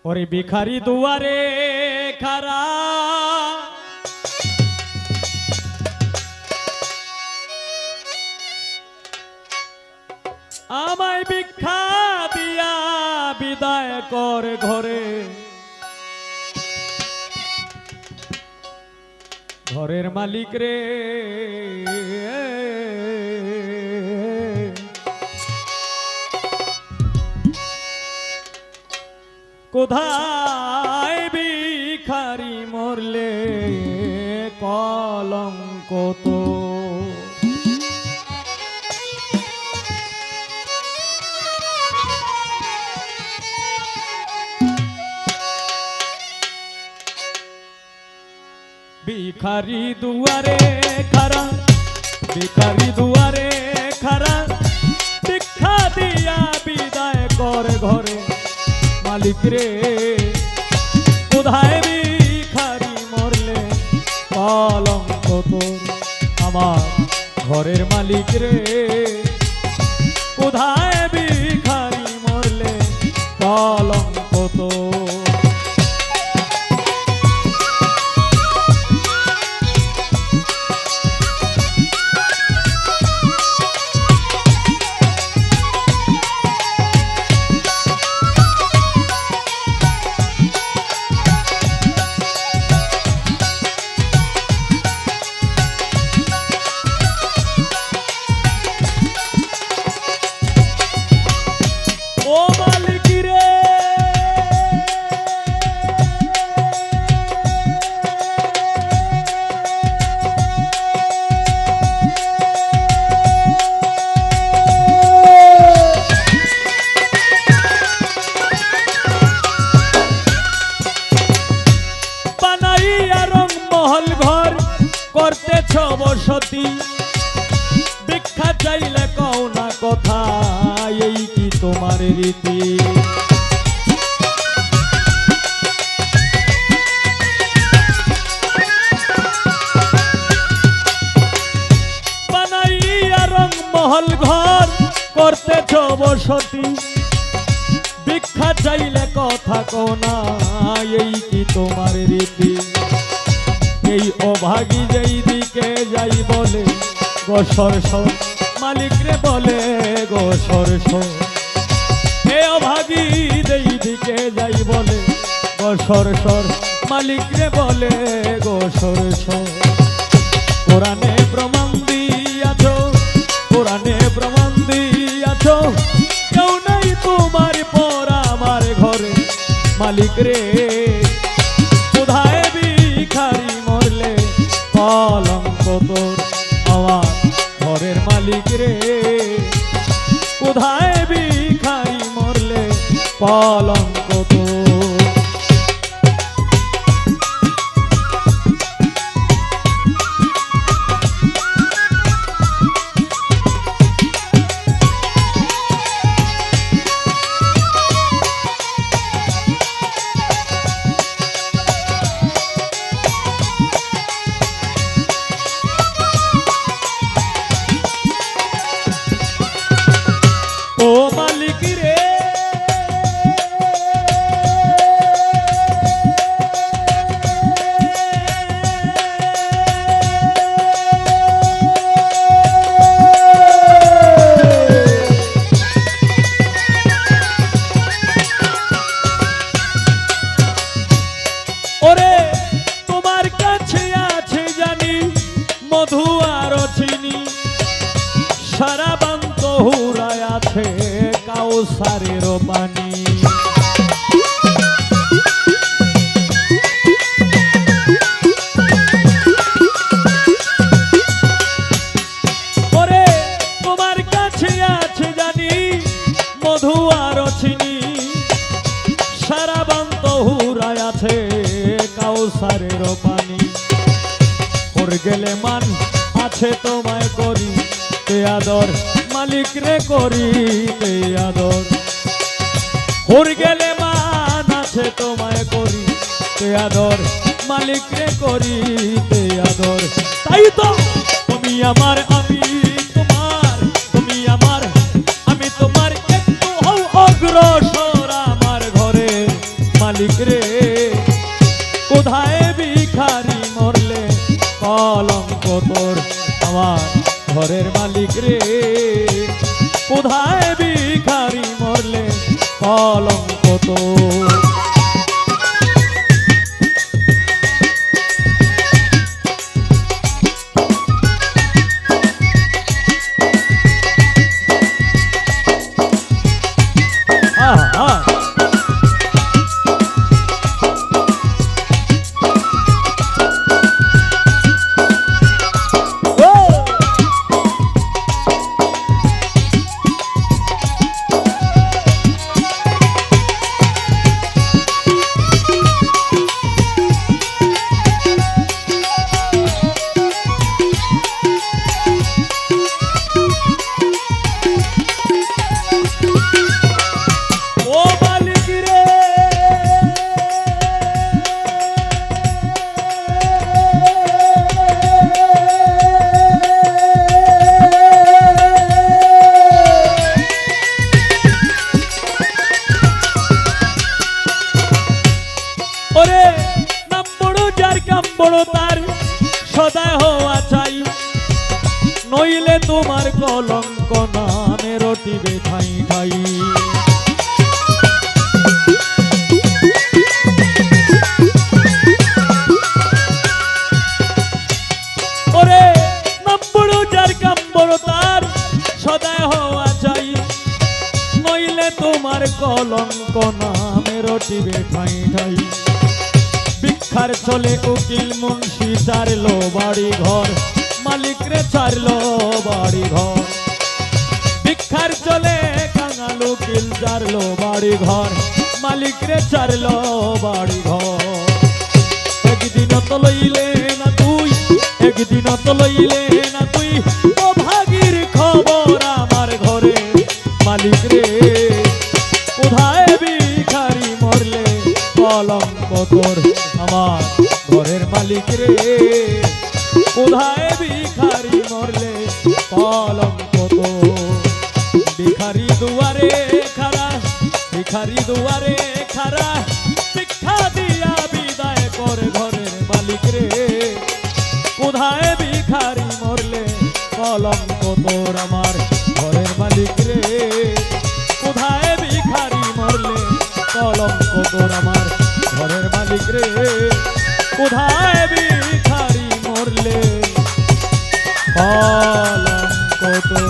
ওরে ভিখারি দুয়ারে খারা আমায় ভিক্ষা দিয়া বিদায় কর ঘরে ঘরের মালিক রে কোথায় ভিখারি মরলে কলঙ্ক তো ভিখারি দুয়ারে খারা ভিখারি দুয়ারে খারা ভিক্ষা দিয়া বিদায় কর ঘরে মালিক রে কোথায় ভিখারি মরলে কলঙ্ক তোর আমার ঘরের মালিক রে কোথায় ভিখারি মরলে কলঙ্ক তোর করতেছ বসতি ভিক্ষা চাইলে কও না কথা এই কি তোমার রীতি বানাইয়া রং মহল ঘর করতেছ বসতি ভিক্ষা চাইলে কথা কও না এই কি তোমার রীতি এই অভাগী যেই দিকে যাই বলে গো সরস মালিক রে বলে গো সরস এই অভাগী যেই দিকে যাই বলে গো সরস মালিক রে বলে গো সরস কোরআনে প্রমাণ দিয়াছ কোরআনে প্রমাণ দিয়াছ কেউ নাই তোমার পর আমার ঘরে মালিক রে কোথায় ভিখারি মরলে কলঙ্ক তোর আমার ঘরের মালিক রে কোথায় ভিখারি মরলে কলঙ্ক তোর মধু আর চিনি সারা বান্ত হুরায় আছে কাউসারের পানি ওরে তোমার কাছে আছে জানি মধু আর চিনি সারা বান্ত হুরায় আছে কাউসারের পানি গেলে মান আছে তোমায় করি তে আদর মালিক রে করি তে আদর হুর গেলে মান আছে তোমায় করি তে আদর মালিক রে করি তে আদর তাই তো তুমি আমার আমি তোমার তুমি আমার আমি তোমার একটু হও অগ্রসর আমার ঘরে মালিক মালিক রে কোথায় ভিখারি মরলে কলঙ্ক তোর আমার ঘরের মালিক রে কোথায় ভিখারি মরলে কলঙ্ক তোর সদায় হওয়া চাই নইলে তোমার কলঙ্ক নামে রটিবে ঠাই ঠাই ওরে নম্বর যার কাম্বর তার সদায় হওয়া চাই নইলে তোমার কলঙ্ক নামে রটিবে ঠাই ঠাই ভিক্ষার চলে উকিল মুন্সি ছাড়লো বাড়ি ঘর মালিক রে ছাড়লো বাড়ি ঘর ভিক্ষার চলে কাঙাল উকিল ছাড়লো বাড়ি ঘর মালিক রে ছাড়লো বাড়ি ঘর একদিন তো লইলে না তুই একদিন তো লইলে না তুই ও ভাগির খবর আমার ঘরে মালিক রে কোথায় ভিখারি মরলে কলঙ্ক তোর আমার ঘরের মালিক রে কোথায় ভিখারি মরলে কলঙ্ক তোর ভিখারি দুয়ারে খারা ভিখারি দুয়ারে খারা ভিক্ষা দিয়া বিদায় করে ঘরের মালিক রে কোথায় ভিখারি মরলে কলঙ্ক তোর আমার ঘরের মালিক রে কোথায় ভিখারি মরলে কলঙ্ক তোর আমার ঘরের মালিক রে কোথায় ভিখারি মরলে কলঙ্ক তোর